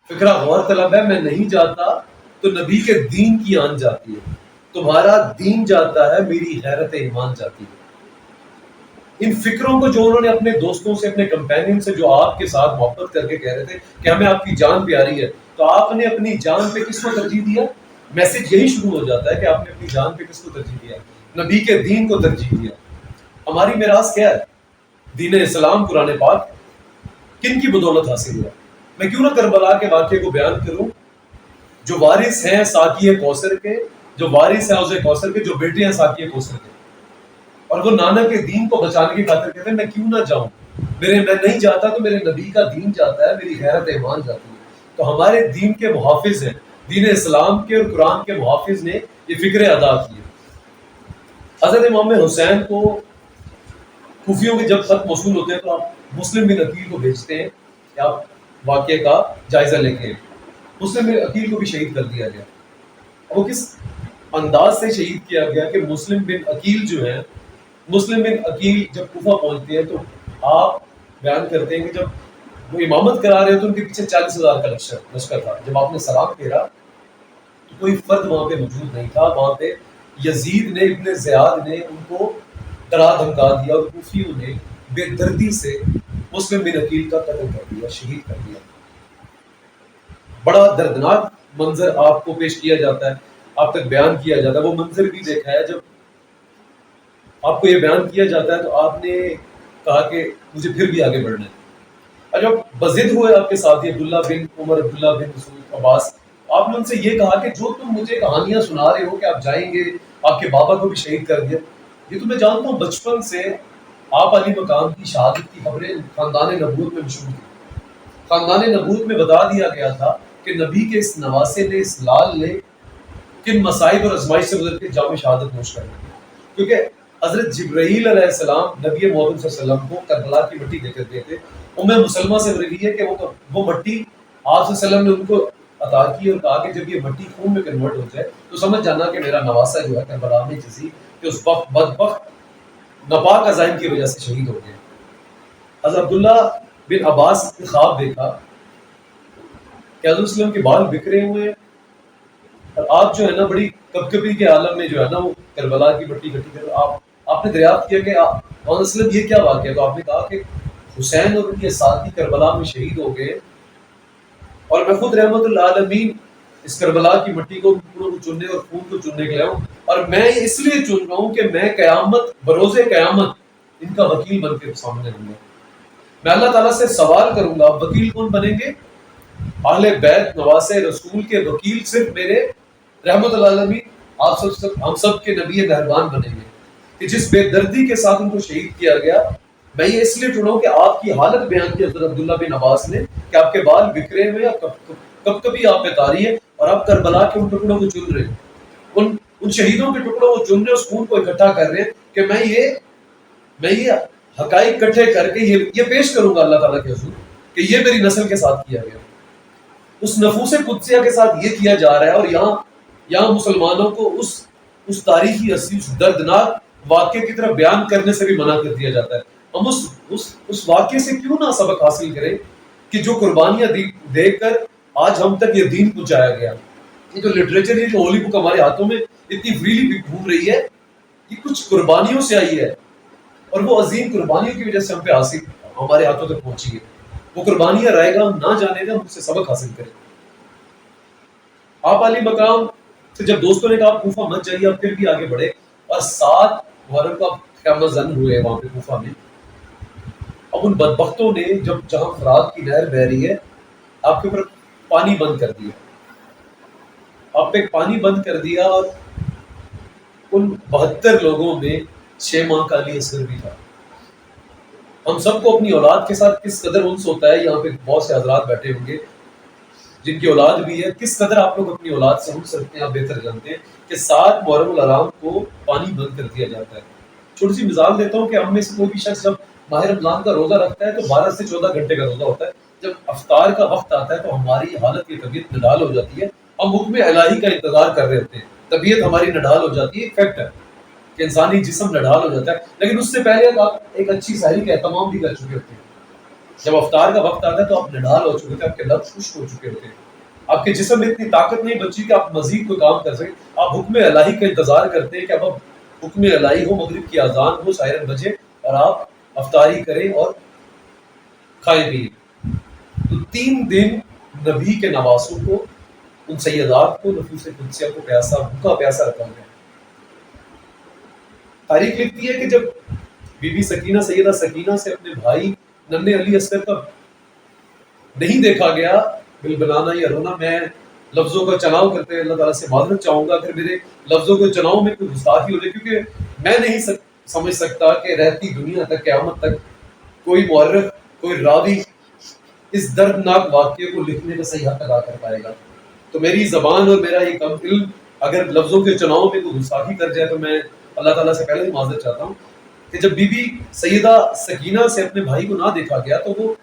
فکرہ غور طلب ہے، میں نہیں جاتا تو نبی کے دین کی آن جاتی ہے، تمہارا دین جاتا ہے، میری غیرت ایمان جاتی ہے۔ ان فکروں کو جو انہوں نے اپنے دوستوں سے، اپنے کمپینین سے، جو آپ کے ساتھ محبت کر کے کہہ رہے تھے کہ ہمیں آپ کی جان پیاری ہے، تو آپ نے اپنی جان پہ کس کو ترجیح دیا؟ میسج یہی شروع ہو جاتا ہے کہ آپ نے اپنی جان پہ کس کو ترجیح دیا؟ نبی کے دین کو ترجیح دیا۔ ہماری میراث کیا ہے؟ دین اسلام، قرآن پاک کن کی بدولت حاصل ہوا؟ میں کیوں نہ کربلا کے واقعے کو بیان کروں؟ جو وارث ہیں ساقی کوثر کے، جو وارث ہیں حوض کوثر کے، جو بیٹے ہیں ساقی کوثر کے، اور وہ نانا کے دین کو بچانے کی خاطر کہتے ہیں میں کیوں نہ جاؤں، میں نہیں جاتا تو میرے نبی کا دین جاتا ہے، میری غیرت ایمان جاتی ہے۔ تو ہمارے دین کے محافظ ہیں، دین اسلام کے اور قرآن کے محافظ نے یہ فکریں ادا کی۔ حضرت امام حسین کو کوفیوں کے جب خط موصول ہوتے ہیں تو آپ مسلم بن عقیل کو بھیجتے ہیں کہ آپ واقعے کا جائزہ لے کے۔ مسلم بن عقیل کو بھی شہید کر دیا گیا۔ وہ کس انداز سے شہید کیا گیا کہ مسلم بن عقیل جو ہے، مسلم بن عقیل جب کوفہ پہنچتے ہیں تو آپ بیان کرتے ہیں کہ جب وہ امامت کرا رہے تو ان کے پیچھے 40,000 کا لشکر تھا۔ جب آپ نے سلام پھیرا تو کوئی فرد وہاں پہ موجود نہیں تھا، وہاں پہ یزید نے، ابن زیاد نے ان کو ڈرا دھمکا دیا، اور کوفیوں نے بے دردی سے مسلم بن عقیل کا قتل کر دیا، شہید کر دیا۔ بڑا دردناک منظر آپ کو پیش کیا جاتا ہے، آپ تک بیان کیا جاتا ہے۔ وہ منظر بھی دیکھا ہے، جب آپ کو یہ بیان کیا جاتا ہے تو آپ نے کہا کہ مجھے پھر بھی آگے بڑھنا ہے۔ اور جب بضد ہوئے آپ کے ساتھی عبداللہ بن عمر، عبداللہ بن مسعود، عباس، آپ نے ان سے یہ کہا کہ جو تم مجھے کہانیاں سنا رہے ہو کہ آپ جائیں گے، آپ کے بابا کو بھی شہید کر دیا، یہ تو میں جانتا ہوں بچپن سے آپ علی مقام کی شہادت کی خبریں خاندان نبوت میں مشہور تھی۔ خاندان نبوت میں بتا دیا گیا تھا کہ نبی کے اس نواسے نے، اس لال نے کن مصائب اور آزمائش سے گزر کے جام شہادت نوش کرنا، کیونکہ حضرت جبرائیل علیہ السلام نبی محمد صلی اللہ علیہ وسلم کو کربلا کی مٹی دے کر گئے تھے۔ مسلمہ سے مروی ہے کہ وہ مٹی آپ صلی اللہ علیہ وسلم نے ان کو عطا کی اور کہا کہ جب یہ مٹی خون میں کنورٹ ہو جائے تو سمجھ جانا کہ میرا نواسا جو ہے کربلا میں جزید، کہ اس وقت بدبخت ناپاک عزائم کی وجہ سے شہید ہو گئے۔ حضرت عبداللہ بن عباس نے خواب دیکھا کہ حضرت وسلم کے بال بکھرے ہوئے ہیں اور آپ جو ہے نا بڑی کپکپی کے عالم میں جو ہے نا وہ کربلا کی مٹی اکٹھی کر، آپ نے دریافت کیا کہ محمد وسلم یہ کیا واقعہ ہے؟ تو آپ نے کہا کہ حسین اور ان کے ساتھی کربلا میں شہید ہو گئے، اور میں خود رحمت اللہ عالمین اس کربلا کی مٹی کو، ٹکڑوں کو چننے اور خون کو چننے کے لیے ہوں، اور میں اس لیے چن رہا ہوں کہ میں قیامت، بروز قیامت ان کا وکیل بن کے سامنے ہوں گا۔ میں اللہ تعالیٰ سے سوال کروں گا، وکیل کون بنیں گے؟ اہل بیت نواسے رسول کے وکیل صرف میرے رحمت اللہ عالمین آپ سب، ہم سب کے نبی مہربان بنیں گے کہ جس بے دردی کے ساتھ ان کو شہید کیا گیا۔ میں یہ اس لیے چنا ہوں کہ آپ کی حالت بیان کی حضرت عبداللہ بن عباس نے کہ آپ کے بال بکھرے ہوئے، کب کبھی آپ پہ تاری ہے، اور آپ کربلا کے ان ٹکڑوں کو چن رہے ہیں، ان شہیدوں کے ٹکڑوں کو چن رہے ہیں، اس خون کو اکٹھا کر رہے ہیں کہ میں یہ حقائق اکٹھے کر کے یہ پیش کروں گا اللہ تعالیٰ کے حضور کہ یہ میری نسل کے ساتھ کیا گیا۔ اس نفوس قدسیہ کے ساتھ یہ کیا جا رہا ہے، اور یہاں مسلمانوں کو اس تاریخی اصلی، اس دردناک واقعے کی طرف بیان کرنے سے بھی منع کر دیا جاتا ہے۔ ہم اس واقعے سے کیوں نہ سبق حاصل کریں کہ جو قربانیاں دے کر آج ہم تک یہ دین پہنچایا گیا۔ یہ جو لٹریچر، یہ جو ہولی بک ہمارے ہاتھوں میں اتنی فریلی گھوم رہی ہے، یہ کچھ قربانیوں سے آئی ہے، اور وہ عظیم قربانیوں کی وجہ سے ہم پہ حاصل، ہمارے ہاتھوں تک پہنچی ہے۔ وہ قربانیاں رائے گا ہم نہ جانے گا، ہم سے سبق حاصل کریں۔ آپ علی مقام سے جب دوستوں نے کہا آپ کوفہ مت جائیے، آپ پھر بھی آگے بڑھے، اور 7 محرم کا قیامت زن ہوئے وہاں پہ کوفہ میں۔ اب ان بدبختوں نے جہاں فرات کی نہر بہ رہی ہے، آپ کے اوپر پانی بند کر دیا، آپ پہ پانی بند کر دیا، اور ان 72 لوگوں میں 6 ماہ کا علی اصغر بھی تھا۔ ہم سب کو اپنی اولاد کے ساتھ کس قدر انس ہوتا ہے، یہاں پہ بہت سے حضرات بیٹھے ہوں گے جن کی اولاد بھی ہے، کس قدر آپ لوگ اپنی اولاد سے انس رکھتے ہیں، آپ بہتر جانتے ہیں کہ 7 محرم الحرام کو پانی بند کر دیا جاتا ہے۔ چھوٹی سی مثال دیتا ہوں کہ ہم میں سے کوئی بھی شخص جب ماہ رمضان کا روزہ رکھتا ہے تو 12 سے 14 گھنٹے کا روزہ ہوتا ہے، جب افطار کا وقت آتا ہے تو ہماری حالت کی طبیعت نڈال ہو جاتی ہے، ہم حکم الہی کا انتظار کر رہے ہوتے ہیں، طبیعت ہماری نڈال ہو جاتی ہے، ایک فیکٹ ہے کہ انسانی جسم نڈال ہو جاتا ہے، لیکن اس سے پہلے آپ ایک اچھی سحری کا اہتمام بھی کر چکے ہوتے ہیں۔ جب افطار کا وقت آتا ہے تو آپ نڈال ہو چکے تھے، آپ کے لب خشک ہو چکے ہوتے ہیں، آپ کے جسم میں اتنی طاقت نہیں بچی کہ آپ مزید کوئی کام کر سکیں. آپ حکم الہی کا انتظار کرتے ہیں کہ اب حکم الہی ہو، مغرب کی اذان ہو، سائرن بجے اور آپ افطاری کریں اور کھائیں پیئیں. تو 3 دن نبی کے نواسوں کو، ان سیدات کو، نفوس قدسیہ کو پیاسا، بھوکا پیاسا رکھا گیا. تاریخ لکھتی ہے کہ جب بی بی سکینہ، سیدہ سکینہ سے اپنے بھائی ننھے علی اصغر کا نہیں دیکھا گیا بلبلانا یا رونا، میں لفظوں کا چناؤ کرتے ہوئے اللہ تعالیٰ سے معذرت چاہوں گا اگر میرے لفظوں کے چناؤ میں کوئی گستاخی ہو جائے، کیونکہ میں نہیں سمجھ سکتا کہ رہتی دنیا تک، قیامت تک، کوئی مورخ، کوئی راوی اس دردناک واقعے کو لکھنے کا صحیح حق ادا کر پائے گا. تو میری زبان اور میرا یہ کم علم اگر لفظوں کے چناؤ میں کوئی گستاخی کر جائے تو میں اللہ تعالیٰ سے پہلے ہی معذرت چاہتا ہوں کہ جب بی بی سیدہ سکینہ سے اپنے بھائی کو نہ دیکھا گیا تو وہ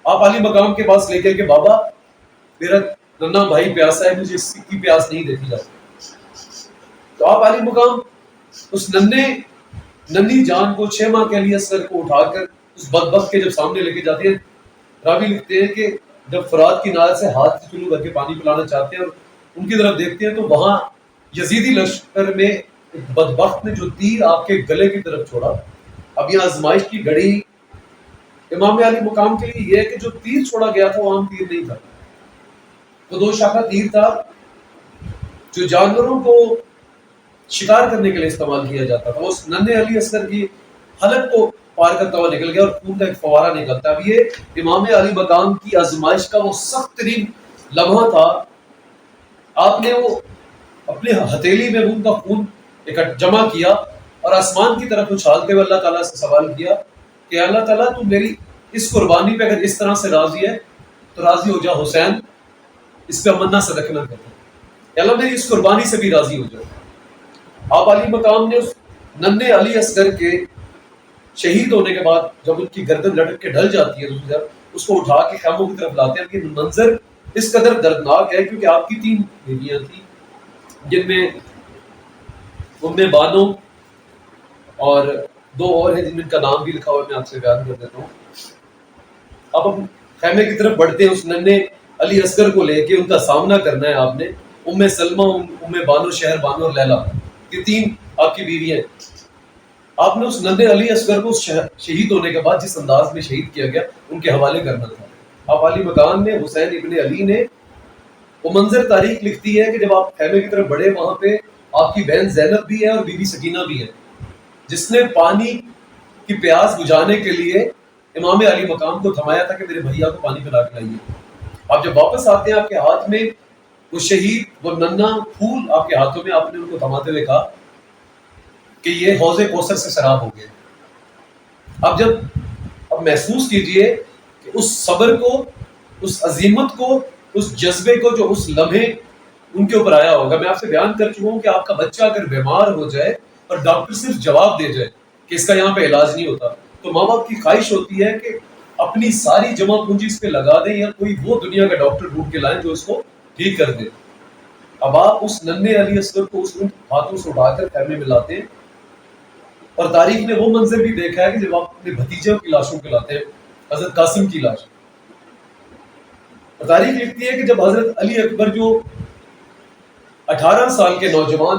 آپ علی مقام کے پاس لے کے کہ بابا میرا ننھا بھائی پیاسا ہے، مجھے اس کی پیاس نہیں دیکھی جاتی. تو آپ علی مقام اس ننھی جان کو 6 ماہ کے لیے اصغر کو اٹھا کر اس بدبخت کے جب سامنے لے کے جاتے ہیں، راوی لکھتے ہیں کہ جب فرات کی نہر سے ہاتھ سے چلو کر کے پانی پلانا چاہتے ہیں اور ان کی طرف دیکھتے ہیں تو وہاں یزیدی لشکر میں ایک بدبخت نے جو تیر آپ کے گلے کی طرف چھوڑا. اب یہ آزمائش کی گھڑی امام علی مقام کے لیے یہ ہے کہ جو تیر چھوڑا گیا تھا وہ عام تیر نہیں تھا، وہ 2 شاخہ تیر تھا جو جانوروں کو شکار کرنے کے لیے استعمال کیا جاتا تھا. اس ننھے علی اصغر کی حلق کو پار کرتا ہوا نکل گیا اور خون کا ایک فوارہ نکلتا. اب یہ امام علی مقام کی آزمائش کا وہ سخت ترین لمحہ تھا. آپ نے وہ اپنے ہتھیلی میں ان کا خون جمع کیا اور آسمان کی طرف اچھالتے ہوئے اللہ تعالیٰ سے سوال کیا کہ اللہ تعالیٰ تو میری اس قربانی پہ اگر اس طرح سے راضی ہے تو راضی ہو جا حسین، اس پہ امنا صدقہ کرتا ہے، اللہ میری اس قربانی سے بھی راضی ہو جاؤ. آپ علی مقام نے اس ننھے علی اصغر کے شہید ہونے کے بعد جب ان کی گردن لٹک کے ڈھل جاتی ہے دوسری طرف، اس کو اٹھا کے خیموں کی طرف لاتے ہیں. کہ منظر اس قدر دردناک ہے کیونکہ آپ کی 3 بیویاں تھیں جن میں ام بانو اور 2 اور ہیں جن کا نام بھی لکھا ہوا ہے، میں آپ سے بیان کر دیتا ہوں. اب ہم خیمے کی طرف بڑھتے ہیں، اس ننھے علی اصغر کو لے کے ان کا سامنا کرنا ہے آپ نے. ام سلمہ، ام بانو، شہر بانو اور لیلا، یہ 3 آپ کی بیویاں ہیں. آپ نے اس ننھے علی اصغر کو شہید ہونے کے بعد جس انداز میں شہید کیا گیا ان کے حوالے کرنا تھا. آپ علی مقام نے، حسین ابن علی نے، وہ منظر تاریخ لکھتی ہے کہ جب آپ خیمے کی طرف بڑھے وہاں پہ آپ کی بہن زینب بھی ہے اور بی بی سکینہ بھی ہے جس نے پانی کی پیاس بجھانے کے لیے امام علی مقام کو تھمایا تھا کہ میرے بھیا کو پانی پلا کے لائیے. آپ جب واپس آتے ہیں آپ کے ہاتھ میں وہ شہید، وہ ننھا پھول آپ کے ہاتھوں میں، آپ نے ان کو تھماتے ہوئے کہا کہ یہ حوض کوثر سے شراب ہو گئے. اب محسوس کیجئے کہ اس صبر کو، اس عزیمت کو، اس جذبے کو جو اس لمحے ان کے اوپر آیا ہوگا. میں آپ سے بیان کر چکا ہوں کہ آپ کا بچہ اگر بیمار ہو جائے اور ڈاکٹر صرف جواب دے جائے کہ اس کا یہاں پہ علاج نہیں ہوتا تو ماں باپ کی خواہش ہوتی ہے کہ اپنی ساری جمع پونجی اس پہ لگا دیں یا کوئی وہ دنیا کا ڈاکٹر ڈھونڈ کے لائیں جو اس کو ٹھیک کر دے. اب آپ اس ننھے علی اصغر کو اس ہاتھوں سے اٹھا کر خیمے میں لاتے ہیں اور تاریخ نے وہ منظر بھی دیکھا ہے کہ جب آپ اپنے بھتیجوں کی لاشوں کو لاتے ہیں، حضرت قاسم کی لاش، اور تاریخ لکھتی ہے کہ جب حضرت علی اکبر جو 18 سال کے نوجوان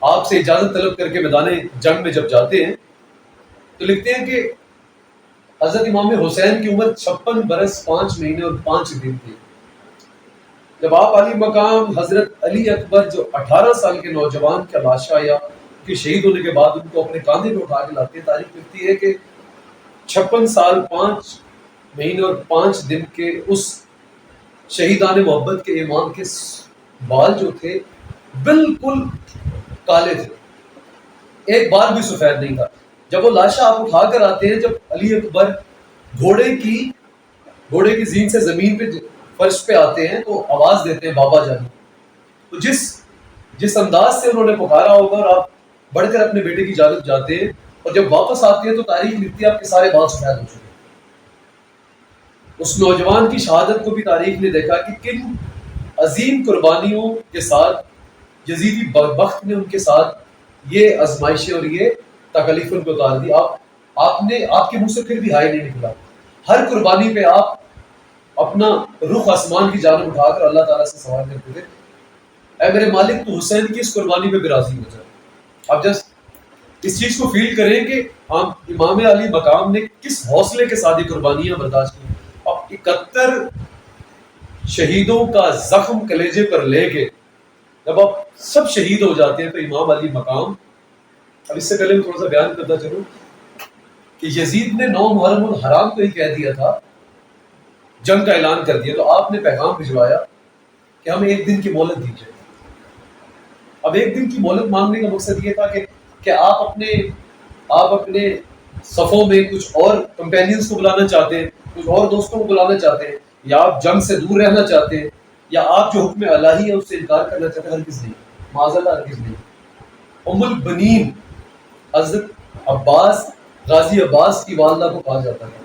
آپ سے اجازت طلب کر کے میدان جنگ میں جب جاتے ہیں تو لکھتے ہیں کہ حضرت امام حسین کی عمر 56 برس 5 مہینے اور 5 دن تھی. جب آپ علی مقام حضرت علی اکبر جو 18 سال کے نوجوان کا لاشا یا کہ شہید ہونے کے بعد ان کو اپنے کاندھے پہ اٹھا کے لاتے ہیں، تاریخ لکھتی ہے کہ 56 سال 5 مہینے اور 5 دن کے اس شہیدان محبت کے امام کے بال جو تھے بالکل کالے تھے، ایک بال بھی سفید نہیں تھا. جب وہ لاشا آپ اٹھا کر آتے ہیں، جب علی اکبر گھوڑے کی زین سے زمین پہ فرش پہ آتے ہیں تو آواز دیتے ہیں بابا جان. تو جس انداز سے انہوں نے پکارا ہوگا اور آپ بڑھ کر اپنے بیٹے کی جانب جاتے ہیں اور جب واپس آتے ہیں تو تاریخ لکھتی ہے آپ کے سارے بال سفید ہو چکے. اس نوجوان کی شہادت کو بھی تاریخ نے دیکھا کہ کن عظیم قربانیوں کے ساتھ یزیدی بخت نے ان کے ساتھ یہ آزمائشیں اور یہ تکلیف ان کو اتار دی. آپ کے منہ سے پھر بھی ہائے نہیں نکلا. ہر قربانی پہ آپ اپنا رخ آسمان کی جانب اٹھا کر اللہ تعالیٰ سے سوال کرتے تھے اے میرے مالک تو حسین کی اس قربانی پہ بھی راضی ہو جائے. اب جس اس چیز کو فیل کریں کہ ہم امام علی مقام نے کس حوصلے کے ساتھ یہ قربانیاں برداشت کی. اب 71 شہیدوں کا زخم کلیجے پر لے کے جب آپ سب شہید ہو جاتے ہیں تو امام علی مقام. اب اس سے پہلے میں تھوڑا سا بیان کرتا چلوں کہ یزید نے 9 محرم الحرام کو ہی کہہ دیا تھا, جنگ کا اعلان کر دیا, تو آپ نے پیغام بھجوایا کہ ہمیں 1 دن کی مہلت دیجیے. اب 1 دن کی مہلت مانگنے کا مقصد یہ تھا کہ آپ اپنے صفوں میں کچھ اور کمپینینز کو بلانا چاہتے ہیں, کچھ اور دوستوں کو بلانا چاہتے ہیں, یا آپ جنگ سے دور رہنا چاہتے ہیں, یا آپ جو حکم الہی ہے اس سے انکار کرنا چاہتے ہیں. ہرگز نہیں, معاذ اللہ ہرگز نہیں. ام البنین حضرت عباس, غازی عباس کی والدہ کو کہا جاتا تھا,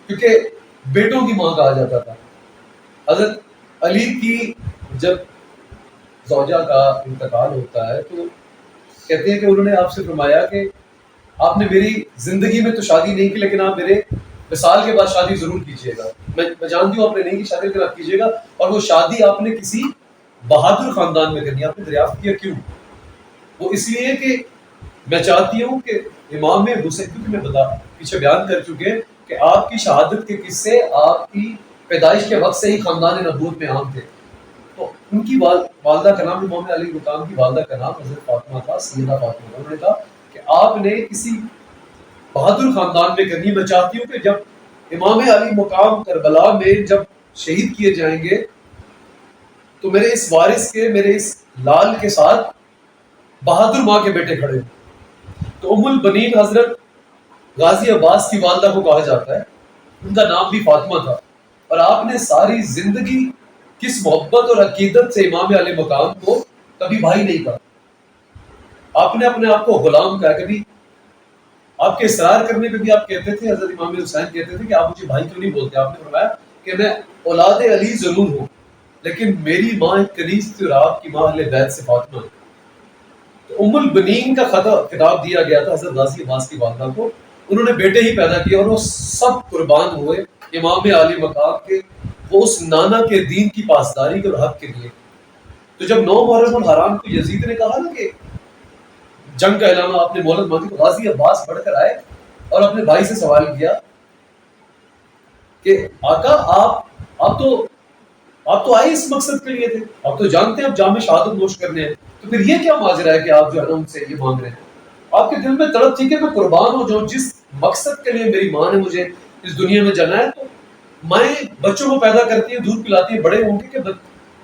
کیونکہ بیٹوں کی ماں کہا جاتا تھا. حضرت علی کی جب زوجہ کا انتقال ہوتا ہے تو کہتے ہیں کہ انہوں نے آپ سے فرمایا کہ آپ نے میری زندگی میں تو شادی نہیں کی, لیکن آپ میرے وصال کے بعد شادی ضرور کیجیے گا. میں جانتی ہوں آپ نے نہیں کی, شادی کے بعد کیجیے گا. اور وہ شادی آپ نے کسی بہادر خاندان میں کرنی. آپ نے دریافت کیا کیوں؟ وہ اس لیے کہ میں چاہتی ہوں کہ امام حسین, کیونکہ میں پیچھے بیان کر چکے کہ آپ کی شہادت کے قصے آپ کی پیدائش کے وقت سے ہی خاندان نبوت میں عام تھے. تو ان کی والدہ کا نام, امام علی مقام کی والدہ کا نام حضرت فاطمہ تھا, سیدہ فاطمہ. انہوں نے کہا کہ آپ نے کسی بہادر خاندان میں کرنی. میں چاہتی ہوں کہ جب امام علی مقام کربلا میں جب شہید کیے جائیں گے تو میرے اس وارث کے, میرے اس لال کے ساتھ بہادر ماں کے بیٹے کھڑے. تو ام البنین حضرت غازی عباس کی والدہ کو کہا جاتا ہے, ان کا نام بھی فاطمہ تھا. اور آپ نے ساری زندگی کس محبت اور عقیدت سے امام علی مقام کو کبھی بھائی نہیں کہا. آپ نے اپنے آپ کو غلام کہا. کبھی آپ کے اصرار کرنے پہ بھی آپ کہتے تھے, حضرت امام حسین کہتے تھے کہ آپ مجھے بھائی کیوں نہیں بولتے. آپ نے فرمایا کہ میں اولاد علی ضرور ہوں, لیکن میری ماں ایک کنیز تھی اور آپ کی ماں اہل بیت سے فاطمہ. تو ام البنین کا خطاب دیا گیا تھا حضرت غازی عباس کی والدہ کو. انہوں نے بیٹے ہی پیدا کیے اور وہ سب قربان ہوئے امام علی مقام کے, وہ اس نانا کے دین کی پاسداری کے اور حق کے لیے. تو جب 9 محرم الحرام کو یزید نے کہا نا کہ جنگ کا اعلان, آپ نے مہلت مانگی, تو غازی عباس بڑھ کر آئے اور اپنے بھائی سے سوال کیا کہ آقا آپ تو آئے اس مقصد کے لیے تھے, آپ تو جانتے ہیں آپ جام شہادت نوش کرنے ہیں, تو پھر یہ کیا ماجرا ہے کہ آپ جو ہے نا ان سے یہ مانگ رہے ہیں؟ آپ کے دل میں تڑپ تھی کہ میں قربان ہو جاؤں, جس مقصد کے لیے میری ماں نے مجھے اس دنیا میں جانا ہے. تو مائیں بچوں کو پیدا کرتی ہیں, دودھ پلاتی ہیں, بڑے ہوں گے کہ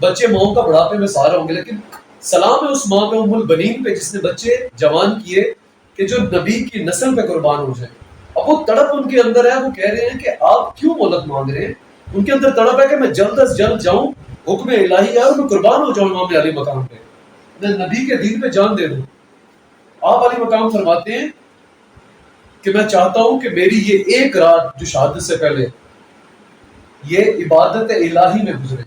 بچے ماؤں کا بڑھاپے میں سارا ہوں گے, لیکن سلام ہے اس ماں پہ, ام البنین پہ, جس نے بچے جوان کیے کہ جو نبی کی نسل پہ قربان ہو جائیں. اب وہ تڑپ ان کے اندر ہے, وہ کہہ رہے ہیں کہ آپ کیوں مہلت مانگ رہے ہیں. ان کے اندر تڑپ ہے کہ میں جلد از جلد جاؤں, حکم الہی ہے اور میں قربان ہو جاؤں امام علی مقام پہ, میں نبی کے دین پہ جان دے دوں. آپ علی مقام فرماتے ہیں کہ میں چاہتا ہوں کہ میری یہ ایک رات جو شہادت سے پہلے یہ عبادت الہی میں گزرے.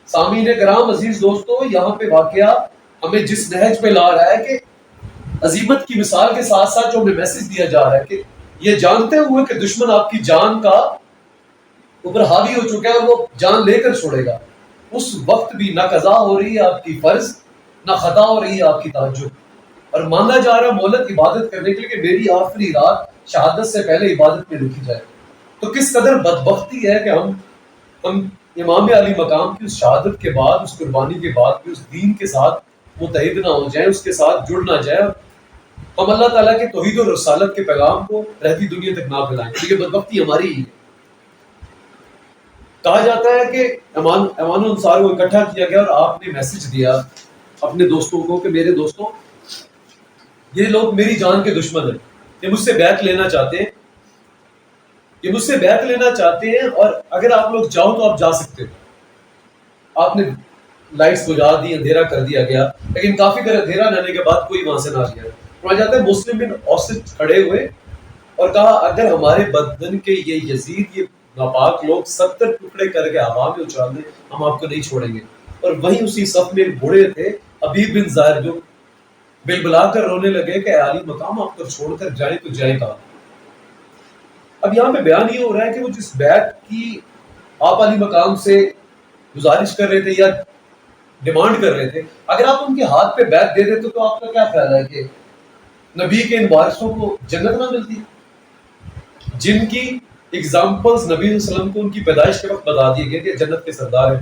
سامعین کرام, عزیز دوستو, یہاں پہ واقعہ ہمیں جس نہج پہ لا رہا ہے کہ عظیمت کی مثال کے ساتھ ساتھ جو ہمیں میسج دیا جا رہا ہے کہ یہ جانتے ہوئے کہ دشمن آپ کی جان کا اوپر حاوی ہو چکا ہے اور وہ جان لے کر چھوڑے گا, اس وقت بھی نہ قضا ہو رہی ہے آپ کی فرض, نہ خطا ہو رہی ہے آپ کی تہجد, اور مانگا جا رہا ہے مہلت عبادت کرنے کے لیے کہ میری آخری رات شہادت سے پہلے عبادت میں رکھی جائے. تو کس قدر بدبختی ہے کہ ہم امام علی مقام کی اس شہادت کے بعد, اس قربانی کے بعد بھی اس دین کے ساتھ متحد نہ ہو جائیں, اس کے ساتھ جڑ نہ جائیں, ہم اللہ تعالیٰ کے توحید و رسالت کے پیغام کو رہتی دنیا تک نہ پھیلائیں. یہ بدبختی ہماری ہی ہے. کہا جاتا ہے کہ ایمان انصار کو اکٹھا کیا گیا اور آپ نے میسج دیا اپنے دوستوں کو کہ میرے دوستوں, یہ لوگ میری جان کے دشمن ہیں, یہ مجھ سے بیعت لینا چاہتے ہیں, یہ مجھ سے بیعت لینا چاہتے ہیں, اور اگر آپ لوگ چاہو تو آپ جا سکتے ہو. آپ نے لائٹس بجھا دی, اندھیرا کر دیا گیا, لیکن کافی دیر اندھیرا رہنے کے بعد کوئی وہاں سے نہ گیا. سنا جاتا ہے مسلم بن اوسط کھڑے ہوئے اور کہا اگر ہمارے بدن کے یہ یزید, یہ ناپاک لوگ 70 ٹکڑے کر کے ہوا میں اچھال دیں, ہم آپ کو نہیں چھوڑیں گے. اور وہیں اسی صف میں بوڑھے تھے حبیب بن ظاہر, جو بل بلا کر رونے لگے کہ علی مقام آپ کو چھوڑ کر جائیں تو جائیں کہاں. اب یہاں پہ بیان یہ ہو رہا ہے کہ وہ جس بیعت کی آپ علی مقام سے گزارش کر رہے تھے یا ڈیمانڈ کر رہے تھے، اگر آپ ان کے ہاتھ پہ بیعت دے دیتے تو آپ کا کیا خیال ہے کہ نبی کے ان وارثوں کو جنت نہ ملتی، جن کی ایگزامپلز نبی صلی اللہ علیہ وسلم کو ان کی پیدائش کے وقت بتا دیے گئے کہ جنت کے سردار ہیں؟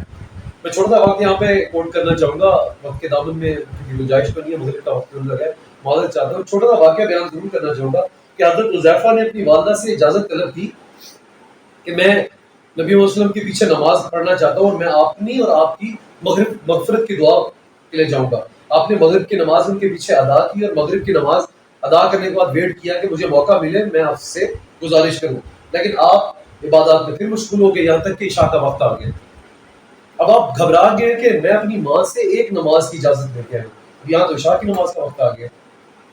میں چھوٹا سا وقت یہاں پہ کوٹ کرنا چاہوں گا، وقت کے دامن میں گنجائش تو نہیں ہے، مغرب کا وقت ہے، معذرت چاہتا ہوں، چھوٹا سا واقعہ بیان ضرور کرنا چاہوں گا کہ حضرت حذیفہ نے اپنی والدہ سے اجازت طلب کی کہ میں نبی وسلم کے پیچھے نماز پڑھنا چاہتا ہوں اور میں اپنی اور آپ کی مغفرت کی دعا کے لیے جاؤں گا. آپ نے مغرب کی نماز ان کے پیچھے ادا کی اور مغرب کی نماز ادا کرنے کے بعد ویٹ کیا کہ مجھے موقع ملے میں آپ سے گزارش کروں، لیکن آپ عبادات میں پھر مشغول ہو گئے یہاں تک کہ عشاء کا وقت آ گیا. اب آپ گھبرا گئے کہ میں اپنی ماں سے ایک نماز کی اجازت لے کے آیا ہوں، یہاں تو عشاء کی نماز کا وقت آ گیا.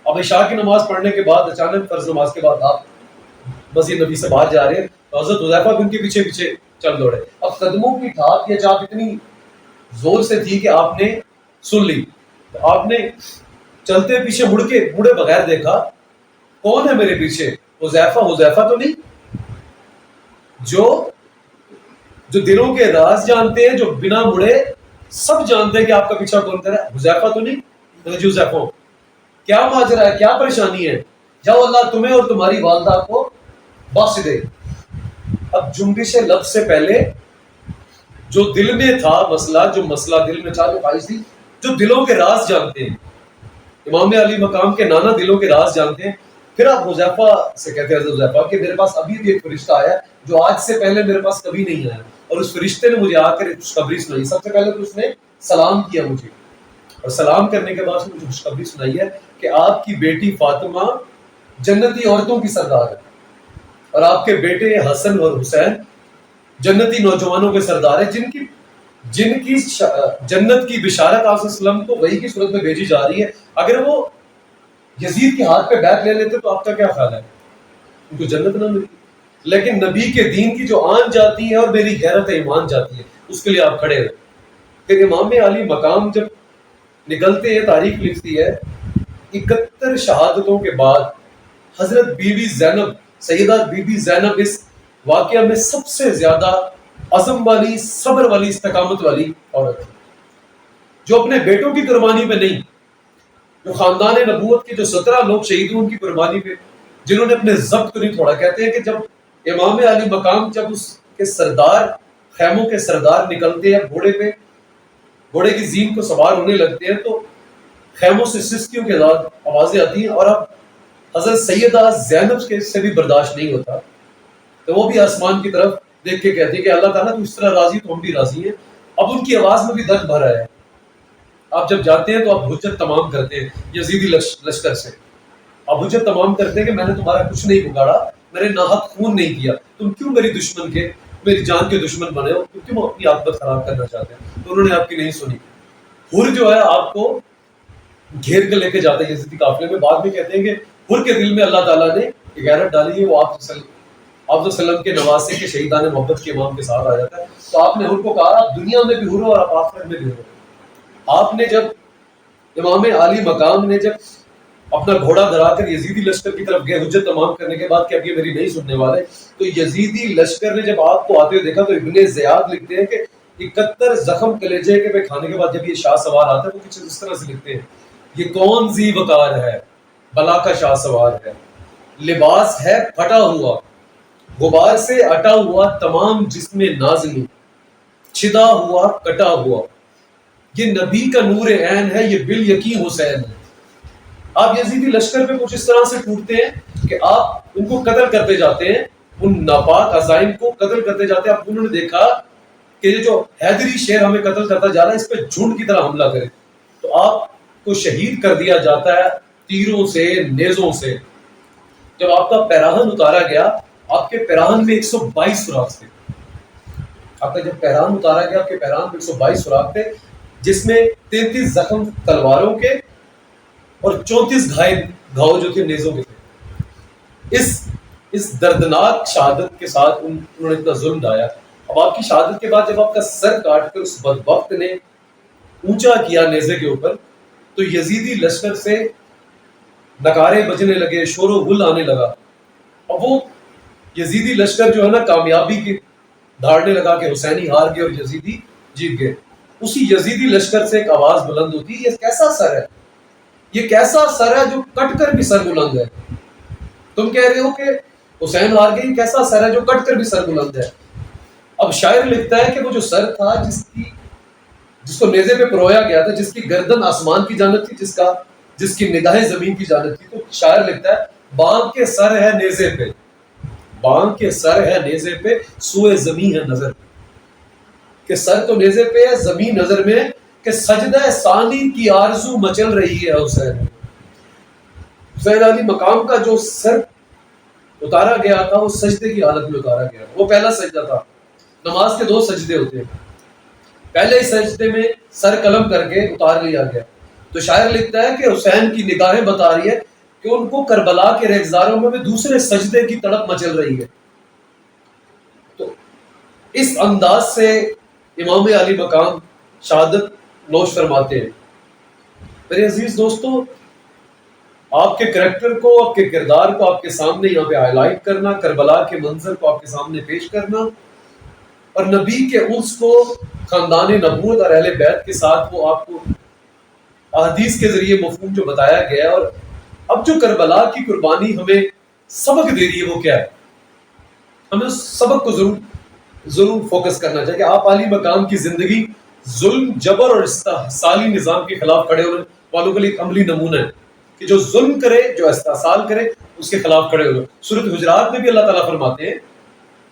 اب عشاء کی نماز پڑھنے کے بعد اچانک فرض نماز کے بعد آپ مسجد نبی سے باہر جا رہے ہیں تو حضرت حذیفہ بھی ان کے پیچھے پیچھے چل دوڑے. اب قدموں کی ٹھاک یا چاپ اتنی زور سے تھی کہ آپ نے سن لی، تو آپ نے چلتے پیچھے مڑے بغیر دیکھا کون ہے میرے پیچھے؟ حذیفہ تو نہیں، جو دلوں کے راز جانتے ہیں، جو بنا مڑے سب جانتے ہیں کہ آپ کا پیچھا کون کر رہا ہے. حذیفہ تو نہیں؟ حذیفہ کیا ماجرا ہے، کیا پریشانی ہے؟ جاؤ اللہ تمہیں اور تمہاری والدہ کو بخش دے. اب جنبش لفظ سے پہلے جو دل میں تھا مسئلہ، جو مسئلہ دل میں تھا، جو خواہش تھی، جو دلوں کے راز جانتے ہیں، امام علی مقام کے نانا دلوں کے راز جانتے ہیں. پھر آپ حذیفہ سے کہتے ہیں حضرت حذیفہ کہ میرے پاس ابھی بھی ایک فرشتہ آیا جو آج سے پہلے میرے پاس کبھی نہیں آیا، اور اس فرشتے نے مجھے آ کر خوشخبری سنائی. سب سے پہلے تو اس نے سلام کیا مجھے، اور سلام کرنے کے بعد مجھے خوشخبری سنائی ہے کہ آپ کی بیٹی فاطمہ جنتی عورتوں کی سردار ہے، اور آپ کے بیٹے حسن اور حسین جنتی نوجوانوں کے سردار ہیں، جن کی جنت کی بشارت آپ صلی اللہ علیہ وسلم کو وحی کی صورت میں بھیجی جا رہی ہے. اگر وہ یزید کے ہاتھ پہ بیعت لے لیتے تو آپ کا کیا خیال ہے؟ ان کو جنت نہ ملتی. لیکن نبی کے دین کی جو آن جاتی ہے اور میری غیرت ایمان جاتی ہے، اس کے لیے آپ کھڑے رہے. پھر امام علی مقام جب نکلتے ہیں، تاریخ لکھتی ہے 71 شہادتوں کے بعد حضرت بی بی زینب، سیدہ بی بی زینب اس واقعہ میں سب سے زیادہ عزم والی، صبر والی، استقامت والی عورت تھی، جو اپنے بیٹوں کی قربانی پہ نہیں، جو خاندان نبوت کے جو 17 لوگ شہید ہوئے ان کی قربانی پہ، جنہوں نے اپنے ضبط کو نہیں چھوڑا. کہتے ہیں کہ جب امام علی مقام جب اس کے سردار، خیموں کے سردار نکلتے ہیں گھوڑے پہ، گھوڑے کی زین کو سوار ہونے لگتے ہیں تو خیموں سے سسکیوں کی آوازیں آتی ہیں، اور اب حضرت سیدہ زینب کے سے بھی برداشت نہیں ہوتا، تو وہ بھی آسمان کی طرف دیکھ کے کہتی ہے کہ اللہ تعالیٰ تو اس طرح راضی تو ہم بھی راضی ہیں. اب ان کی آواز میں بھی درد بھرا ہے. آپ جب جاتے ہیں تو آپ حجت تمام کرتے ہیں یزیدی لشکر سے، آپ حجت تمام کرتے ہیں کہ میں نے تمہارا کچھ نہیں بگاڑا، میں نے ناحق خون نہیں کیا، تم کیوں میری جان کے دشمن بنے ہو، تم کیوں اپنی عاقبت خراب کرنا چاہتے ہیں؟ تو انہوں نے آپ کی نہیں سنی. حر جو ہے آپ کو گھیر کے لے کے جاتے ہیں یزیدی قافلے میں. بعد میں کہتے ہیں کہ حر کے دل میں اللہ تعالیٰ نے ایک غیرت ڈالی ہے، وہ آپ صلی اللہ علیہ وسلم کے نواسے کے شہیدان محبت کے امام کے ساتھ آ جاتا ہے. تو آپ نے حر کو کہا آپ دنیا میں بھی حر ہو اور آپ آخرت میں بھی حر ہو. آپ نے جب امام علی مقام نے جب اپنا گھوڑا دھرا کر یزیدی لشکر کی طرف گئے حجت تمام کرنے کے بعد کہ اب یہ میری نہیں سننے والے، تو یزیدی لشکر نے جب آپ کو آتے ہوئے دیکھا تو ابن زیاد لکھتے ہیں کہ 71 زخم کلیجے کے پہ کھانے کے بعد جب یہ شاہ سوار آتا ہے وہ کچھ اس طرح سے لکھتے ہیں، یہ کون ذی وقار ہے، بلا کا شاہ سوار ہے، لباس ہے پھٹا ہوا، غبار سے اٹا ہوا، تمام جسم نازنی، چھدا ہوا کٹا ہوا، یہ نبی کا نور عین ہے، یہ بال یقین حسین ہے. آپ یزیدی لشکر پہ کچھ اس طرح سے ٹوٹتے ہیں کہ آپ ان کو قتل کرتے جاتے ہیں، ان ناپاک عزائم کو قتل کرتے جاتے ہیں. اب انہوں نے دیکھا کہ یہ جو حیدری شیر ہمیں قتل کرتا جا رہا ہے، اس پہ جھنڈ کی طرح حملہ کرے، تو آپ کو شہید کر دیا جاتا ہے تیروں سے، نیزوں سے. جب آپ کا پیراہن اتارا گیا، آپ کے پیراہن میں 122 سوراخ تھے. آپ کا جب پیراہن اتارا گیا، آپ کے پیراہن میں 122 سوراخ تھے، جس میں 33 زخم تلواروں کے اور 34 گھاؤ جو تھے نیزوں کے تھے. اس دردناک شہادت کے ساتھ انہوں نے اتنا ظلم ڈھایا. اب آپ کی شہادت کے بعد جب آپ کا سر کاٹ کر اس بدبخت نے اونچا کیا نیزے کے اوپر، تو یزیدی لشکر سے نکارے بجنے لگے، شور و غل آنے لگا. اب وہ یزیدی لشکر جو ہے نا کامیابی کے دھاڑنے لگا کہ حسینی ہار گئے اور یزیدی جیت گئے، اسی یزیدی لشکر سے ایک آواز بلند ہوتی ہے، یہ کیسا سر ہے، یہ کیسا سر ہے جو کٹ کر بھی سر بلند ہے. تم کہہ رہے ہو کہ حسین ہار گئے، کیسا سر ہے جو کٹ کر بھی سر بلند ہے. اب شاعر لکھتا ہے کہ وہ جو سر تھا جس کو نیزے پہ پرویا گیا تھا، جس کی گردن آسمان کی جانب تھی، جس کی نگاہیں زمین کی جانب تھی، تو شاعر لکھتا ہے بانگ کے سر ہے نیزے پہ، بانگ کے سر ہے نیزے پہ، سوئے زمین ہے نظر، کہ سر تو نیزے پہ ہے، زمین نظر میں، کہ سجدہ ثانی کی آرزو مچل رہی ہے حسین علی مقام کا جو سر اتارا گیا تھا وہ سجدے کی حالت میں اتارا گیا. وہ پہلا سجدہ تھا. نماز کے 2 سجدے ہوتے ہیں، پہلے سجدے میں سر قلم کر کے اتار لیا گیا. تو شاعر لکھتا ہے کہ حسین کی نگاہیں بتا رہی ہے کہ ان کو کربلا کے ریگزاروں میں بھی دوسرے سجدے کی تڑپ مچل رہی ہے. تو اس انداز سے امام علی مقام شہادت نوش فرماتے ہیں. میرے عزیز دوستو، آپ کے کریکٹر کو، آپ کے کردار کو آپ کے سامنے یہاں پہ ہائی لائٹ کرنا، کربلا کے منظر کو آپ کے سامنے پیش کرنا، اور نبی کے انس کو خاندان نبوت اور اہل بیت کے ساتھ وہ آپ کو احادیث کے ذریعے مفہوم جو بتایا گیا ہے. اور اب جو کربلا کی قربانی ہمیں سبق دے رہی ہے وہ کیا ہے؟ ہمیں اس سبق کو ضرور فوکس کرنا چاہیے کہ آپ علی مقام کی زندگی ظلم، جبر اور استحصالی نظام کے خلاف کھڑے ہونے والوں کے لیے ایک عملی نمونہ ہے کہ جو ظلم کرے، جو استحصال کرے، اس کے خلاف کھڑے ہوئے. سورۃ حجرات میں بھی اللہ تعالیٰ فرماتے ہیں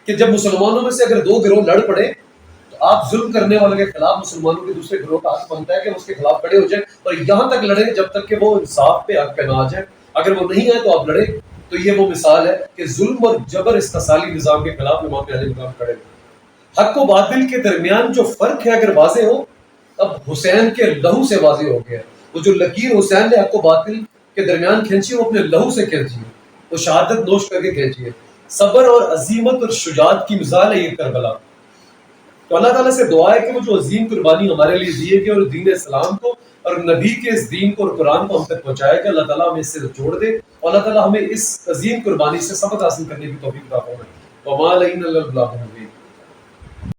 کہ جب مسلمانوں میں سے اگر 2 گروہ لڑ پڑے تو آپ ظلم کرنے والے کے خلاف مسلمانوں کے دوسرے گروہ کا حق بنتا ہے کہ اس کے خلاف کھڑے ہو جائیں، اور یہاں تک لڑیں جب تک کہ وہ انصاف پہ، حق پہ نہ آ جائے. اگر وہ نہیں ہے تو آپ لڑیں. تو یہ وہ مثال ہے کہ ظلم اور جبر استحصالی نظام کے خلاف امام علی مقام کھڑے ہوئے. حق و باطل کے درمیان جو فرق ہے اگر واضح ہو، اب حسین کے لہو سے واضح ہو گیا. وہ جو لکیر حسین نے حق و باطل کے درمیان کھینچی، وہ اپنے لہو سے کھینچی ہے، وہ شہادت نوش کر کے کھینچی ہے. صبر اور عزیمت اور شجاعت کی مثال ہے یہ کربلا. تو اللہ تعالیٰ سے دعا ہے کہ وہ جو عظیم قربانی ہمارے لیے دیے گئے اور دین اسلام کو اور نبی کے اس دین کو اور قرآن کو ہم تک پہنچائے کہ اللہ تعالیٰ ہمیں اس سے جوڑ دے، اور اللہ تعالیٰ ہمیں اس عظیم قربانی سے سبق حاصل کرنے کی توفیق عطا فرمائے. وما علینا الا البلاغ.